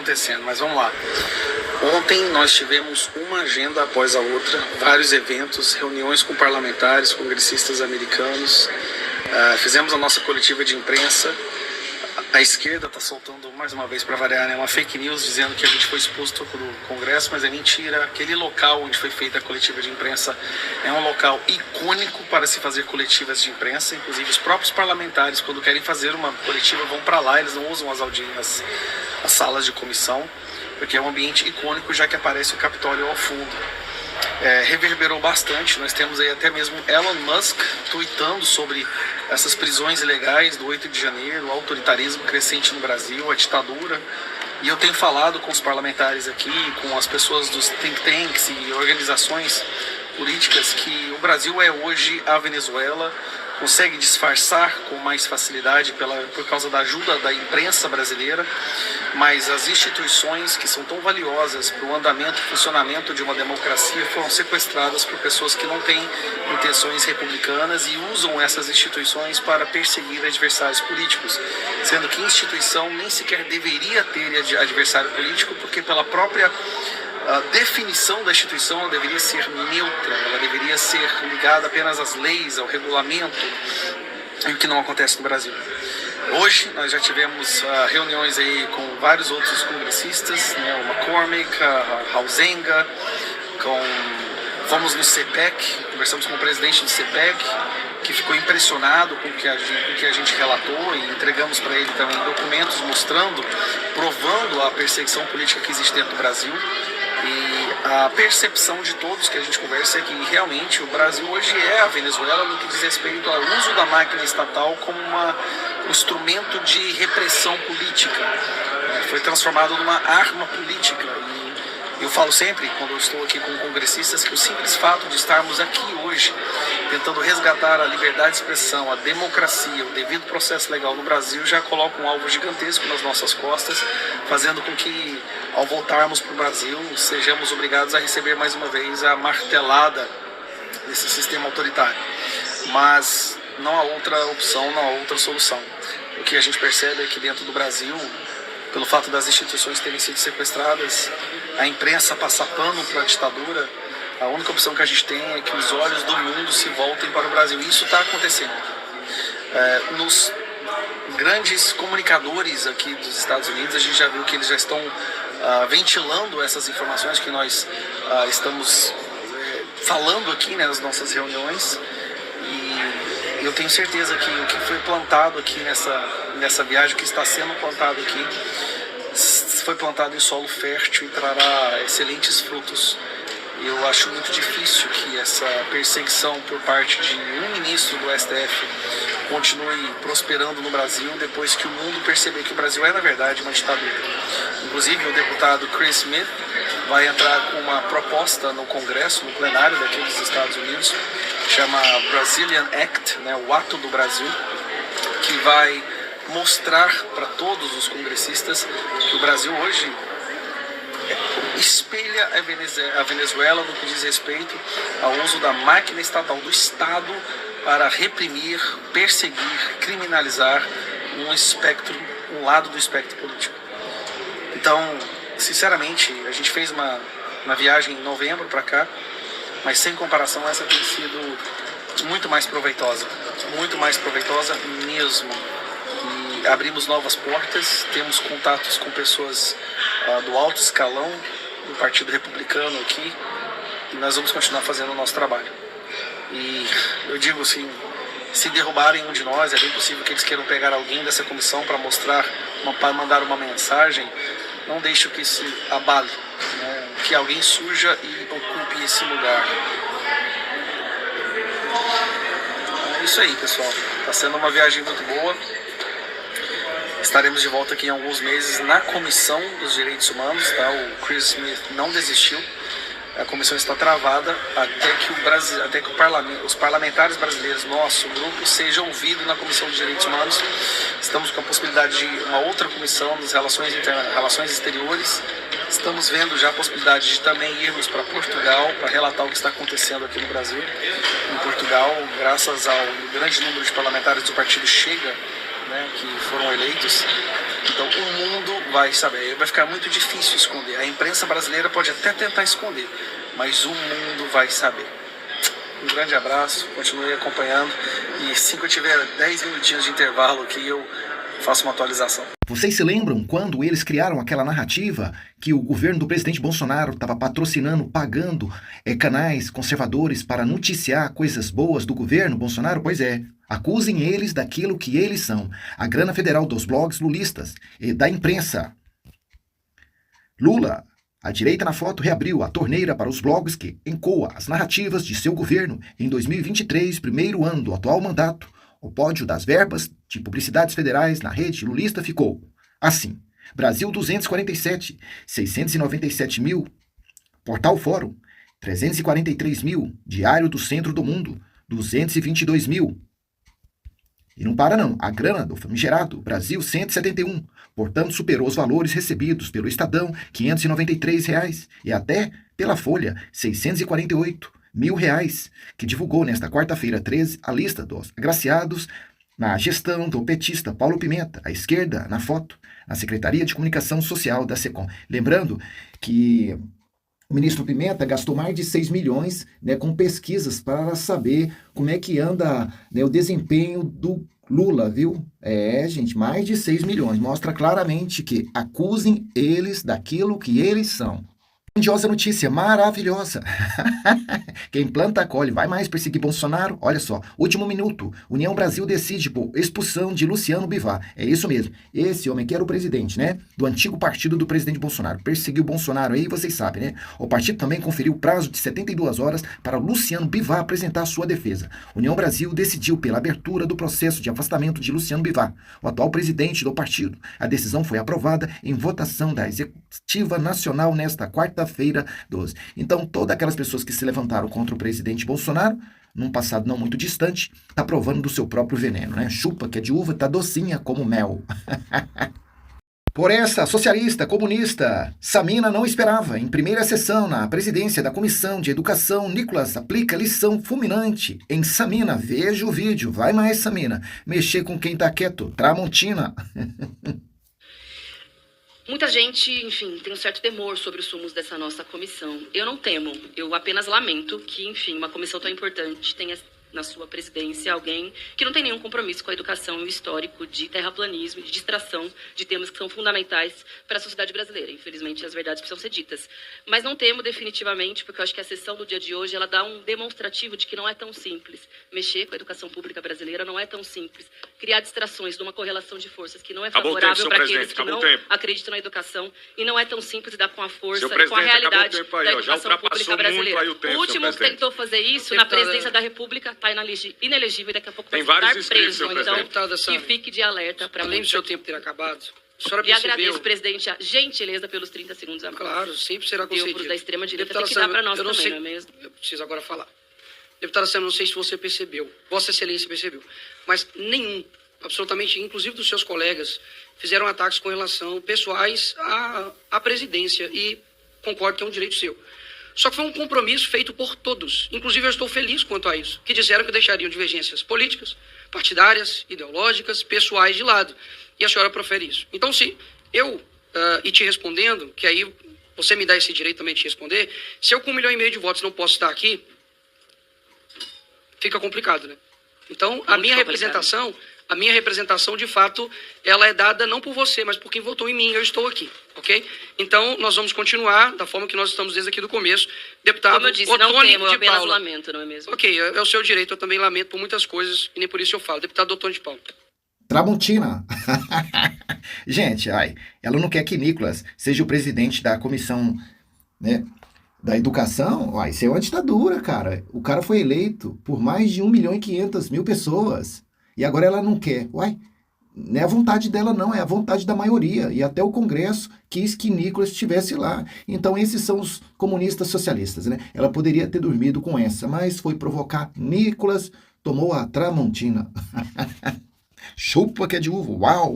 acontecendo, mas vamos lá. Ontem nós tivemos uma agenda após a outra, vários eventos, reuniões com parlamentares, congressistas americanos, fizemos a nossa coletiva de imprensa. A esquerda está soltando, mais uma vez para variar, né, uma fake news dizendo que a gente foi exposto no Congresso, mas é mentira. Aquele local onde foi feita a coletiva de imprensa é um local icônico para se fazer coletivas de imprensa. Inclusive os próprios parlamentares, quando querem fazer uma coletiva, vão para lá, eles não usam as salas de comissão, porque é um ambiente icônico, já que aparece o Capitólio ao fundo. Reverberou bastante. Nós temos aí até mesmo Elon Musk tweetando sobre essas prisões ilegais do 8 de janeiro, o autoritarismo crescente no Brasil, a ditadura. E eu tenho falado com os parlamentares aqui, com as pessoas dos think tanks e organizações políticas, que o Brasil é hoje a Venezuela, consegue disfarçar com mais facilidade por causa da ajuda da imprensa brasileira, mas as instituições que são tão valiosas para o andamento e funcionamento de uma democracia foram sequestradas por pessoas que não têm intenções republicanas e usam essas instituições para perseguir adversários políticos, sendo que instituição nem sequer deveria ter adversário político, porque pela própria a definição da instituição ela deveria ser neutra, ela deveria ser ligada apenas às leis, ao regulamento, e o que não acontece no Brasil. Hoje nós já tivemos reuniões aí com vários outros congressistas, né, o McCormick, a Alzenga, fomos no CPEC, conversamos com o presidente do CPEC, que ficou impressionado com o que a gente relatou, e entregamos para ele também documentos provando a perseguição política que existe dentro do Brasil. E a percepção de todos que a gente conversa é que realmente o Brasil hoje é a Venezuela no que diz respeito ao uso da máquina estatal como um instrumento de repressão política. Foi transformado numa arma política. E eu falo sempre, quando eu estou aqui com congressistas, que o simples fato de estarmos aqui hoje tentando resgatar a liberdade de expressão, a democracia, o devido processo legal no Brasil já coloca um alvo gigantesco nas nossas costas, fazendo com que, ao voltarmos para o Brasil, sejamos obrigados a receber mais uma vez a martelada desse sistema autoritário. Mas não há outra opção, não há outra solução. O que a gente percebe é que dentro do Brasil, pelo fato das instituições terem sido sequestradas, a imprensa passar pano para a ditadura, a única opção que a gente tem é que os olhos do mundo se voltem para o Brasil. E isso está acontecendo. Nos grandes comunicadores aqui dos Estados Unidos, a gente já viu que eles já estão ventilando essas informações que nós estamos falando aqui, né, nas nossas reuniões. E eu tenho certeza que o que foi plantado aqui nessa viagem, o que está sendo plantado aqui, foi plantado em solo fértil e trará excelentes frutos. Eu acho muito difícil que essa perseguição por parte de um ministro do STF continue prosperando no Brasil depois que o mundo perceber que o Brasil é, na verdade, uma ditadura. Inclusive, o deputado Chris Smith vai entrar com uma proposta no Congresso, no plenário daqui dos Estados Unidos, chama Brazilian Act, né, o Ato do Brasil, que vai mostrar para todos os congressistas que o Brasil hoje espelha a Venezuela no que diz respeito ao uso da máquina estatal do Estado para reprimir, perseguir, criminalizar um lado do espectro político. Então, sinceramente, a gente fez uma viagem em novembro para cá, mas sem comparação essa tem sido muito mais proveitosa mesmo. E abrimos novas portas, temos contatos com pessoas do alto escalão do Partido Republicano aqui, e nós vamos continuar fazendo o nosso trabalho. E eu digo assim, se derrubarem um de nós, é bem possível que eles queiram pegar alguém dessa comissão para mandar uma mensagem. Não deixe que isso abale, né? Que alguém surja e ocupe esse lugar. É isso aí, pessoal. Está sendo uma viagem muito boa. Estaremos de volta aqui em alguns meses na Comissão dos Direitos Humanos, tá? O Chris Smith não desistiu. A comissão está travada até que os parlamentares brasileiros, nosso grupo, seja ouvido na Comissão de Direitos Humanos. Estamos com a possibilidade de uma outra comissão das relações exteriores. Estamos vendo já a possibilidade de também irmos para Portugal para relatar o que está acontecendo aqui no Brasil. Em Portugal, graças ao grande número de parlamentares do partido Chega, né, que foram eleitos. Então o mundo vai saber, vai ficar muito difícil esconder. A imprensa brasileira pode até tentar esconder, mas o mundo vai saber. Um grande abraço, continue acompanhando e assim que eu tiver 10 minutinhos de intervalo aqui eu faço uma atualização. Vocês se lembram quando eles criaram aquela narrativa que o governo do presidente Bolsonaro estava patrocinando, pagando canais conservadores para noticiar coisas boas do governo Bolsonaro? Pois é, acusem eles daquilo que eles são, a grana federal dos blogs lulistas e da imprensa. Lula, a direita na foto, reabriu a torneira para os blogs que encoa as narrativas de seu governo em 2023, primeiro ano do atual mandato. O pódio das verbas de publicidades federais na rede lulista ficou assim: Brasil 247, 697 mil, Portal Fórum 343 mil, Diário do Centro do Mundo 222 mil. E não para não, a grana do famigerado Brasil 171, portanto superou os valores recebidos pelo Estadão, R$ 593, e até pela Folha, 648 mil reais, que divulgou nesta quarta-feira 13 a lista dos agraciados na gestão do petista Paulo Pimenta, à esquerda na foto, na Secretaria de Comunicação Social da SECOM. Lembrando que o ministro Pimenta gastou mais de 6 milhões com pesquisas para saber como é que anda o desempenho do Lula, viu? Gente, mais de 6 milhões. Mostra claramente que acusem eles daquilo que eles são. Grandiosa notícia, maravilhosa. Quem planta, colhe. Vai mais perseguir Bolsonaro? Olha só, último minuto. União Brasil decide por expulsão de Luciano Bivar. É isso mesmo. Esse homem que era o presidente, do antigo partido do presidente Bolsonaro. Perseguiu Bolsonaro aí, vocês sabem, O partido também conferiu prazo de 72 horas para Luciano Bivar apresentar sua defesa. União Brasil decidiu pela abertura do processo de afastamento de Luciano Bivar, o atual presidente do partido. A decisão foi aprovada em votação da Executiva Nacional nesta quarta-feira 12. Então, todas aquelas pessoas que se levantaram contra o presidente Bolsonaro, num passado não muito distante, tá provando do seu próprio veneno, Chupa que é de uva, tá docinha como mel. Por essa socialista, comunista, Samina não esperava. Em primeira sessão na presidência da Comissão de Educação, Nicolas aplica lição fulminante em Samina. Veja o vídeo, vai mais Samina. Mexer com quem tá quieto, Tramontina. Muita gente, enfim, tem um certo temor sobre os rumos dessa nossa comissão. Eu não temo, eu apenas lamento que, enfim, uma comissão tão importante tenha na sua presidência alguém que não tem nenhum compromisso com a educação e o histórico de terraplanismo e de distração de temas que são fundamentais para a sociedade brasileira. Infelizmente, as verdades precisam ser ditas. Mas não temo definitivamente, porque eu acho que a sessão do dia de hoje ela dá um demonstrativo de que não é tão simples. Mexer com a educação pública brasileira não é tão simples. Criar distrações de uma correlação de forças que não é favorável para aqueles que não acreditam na educação e não é tão simples dar com a força e com a realidade da educação pública brasileira. O último que tentou fazer isso na presidência da República está inelegível e daqui a pouco vai estar preso. Então, que fique de alerta para além do seu tempo ter acabado. E agradeço, presidente, a gentileza pelos 30 segundos a mais. Claro, sempre será concedido. Deu da extrema-direita tem que dar para nós também, não é mesmo? Eu preciso agora falar. Deputada Sam, não sei se você percebeu, Vossa Excelência percebeu, mas nenhum, absolutamente, inclusive dos seus colegas, fizeram ataques com relação pessoais à presidência e concordo que é um direito seu. Só que foi um compromisso feito por todos. Inclusive, eu estou feliz quanto a isso. Que disseram que deixariam divergências políticas, partidárias, ideológicas, pessoais de lado. E a senhora profere isso. Então, se eu, e te respondendo, que aí você me dá esse direito também de te responder, se eu com 1,5 milhão de votos não posso estar aqui, fica complicado, Então, a minha representação, de fato, ela é dada não por você, mas por quem votou em mim. Eu estou aqui, ok? Então, nós vamos continuar da forma que nós estamos desde aqui do começo. Deputado Como eu disse, não temo, eu apenas lamento, não é mesmo? Ok, é o seu direito, eu também lamento por muitas coisas e nem por isso eu falo. Deputado Otônio de Paula. Tramontina. Gente, ela não quer que Nicolas seja o presidente da comissão, da educação. Isso é uma ditadura, cara. O cara foi eleito por mais de 1.500.000 pessoas. E agora ela não quer. Não é a vontade dela não, é a vontade da maioria. E até o Congresso quis que Nicolas estivesse lá. Então esses são os comunistas socialistas, Ela poderia ter dormido com essa, mas foi provocar Nicolas, tomou a Tramontina. Chupa que é de uva, uau!